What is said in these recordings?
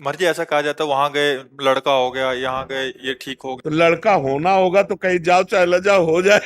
मर्जी ऐसा कहा जाता है, वहां गए लड़का हो गया, यहाँ गए ये ठीक हो तो लड़का होना होगा तो कहीं जाओ चाहे ल जाओ हो जाए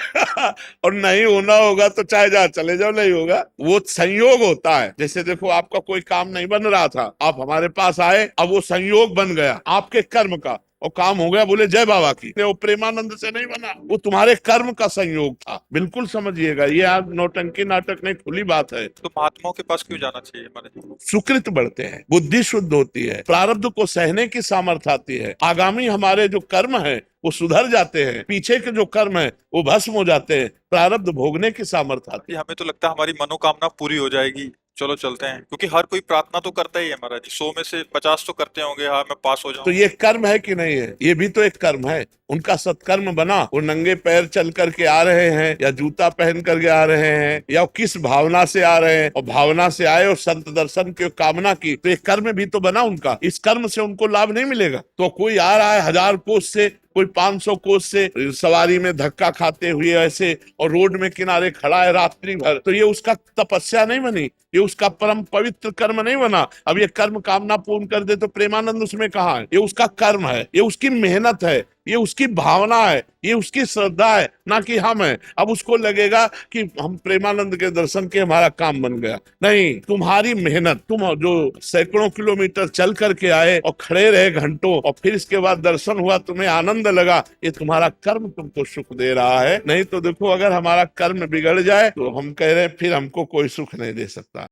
और नहीं होना होगा तो चाहे जहाँ चले जाओ नहीं होगा। वो संयोग होता है। जैसे देखो आपका कोई काम नहीं बन रहा था, आप हमारे पास आए, अब वो संयोग बन गया आपके कर्म का और काम हो गया, बोले जय बाबा की। वो प्रेमानंद से नहीं बना, वो तुम्हारे कर्म का संयोग था। बिल्कुल समझिएगा, ये आप नौटंकी नाटक नहीं, खुली बात है। तो महात्माओं के पास क्यों जाना चाहिए हमारे? सुकृत बढ़ते हैं, बुद्धि शुद्ध होती है, प्रारब्ध को सहने की सामर्थ्य आती है, आगामी हमारे जो कर्म है वो सुधर जाते हैं, पीछे के जो कर्म है वो भस्म हो जाते हैं, प्रारब्ध भोगने की सामर्थ्य आती ये है। हमें तो लगता है हमारी मनोकामना पूरी हो जाएगी, चलो चलते हैं, क्योंकि हर कोई प्रार्थना तो करता ही है महाराज जी। 100 में से 50 तो करते होंगे, हाँ मैं पास हो तो जाऊं। ये कर्म है कि नहीं है? ये भी तो एक कर्म है। उनका सत्कर्म बना, वो नंगे पैर चल करके आ रहे हैं या जूता पहन करके आ रहे हैं या किस भावना से आ रहे हैं, और भावना से आए और संत दर्शन की कामना की, तो एक कर्म भी तो बना उनका। इस कर्म से उनको लाभ नहीं मिलेगा। तो कोई आ रहा है 1000 कोस से, कोई 500 कोस से सवारी में धक्का खाते हुए ऐसे, और रोड में किनारे खड़ा है रात्रि भर, तो ये उसका तपस्या नहीं बनी, ये उसका परम पवित्र कर्म नहीं बना। अब ये कर्म कामना पूर्ण कर दे तो प्रेमानंद उसमें कहाँ है? ये उसका कर्म है, ये उसकी मेहनत है, ये उसकी भावना है, ये उसकी श्रद्धा है, ना कि हम है। अब उसको लगेगा कि हम प्रेमानंद के दर्शन के हमारा काम बन गया। नहीं, तुम्हारी मेहनत, तुम जो सैकड़ों किलोमीटर चल करके आए और खड़े रहे घंटों, और फिर इसके बाद दर्शन हुआ, तुम्हें आनंद लगा, ये तुम्हारा कर्म तुमको सुख दे रहा है। नहीं तो देखो, अगर हमारा कर्म बिगड़ जाए तो हम कह रहे हैं फिर हमको कोई सुख नहीं दे सकता।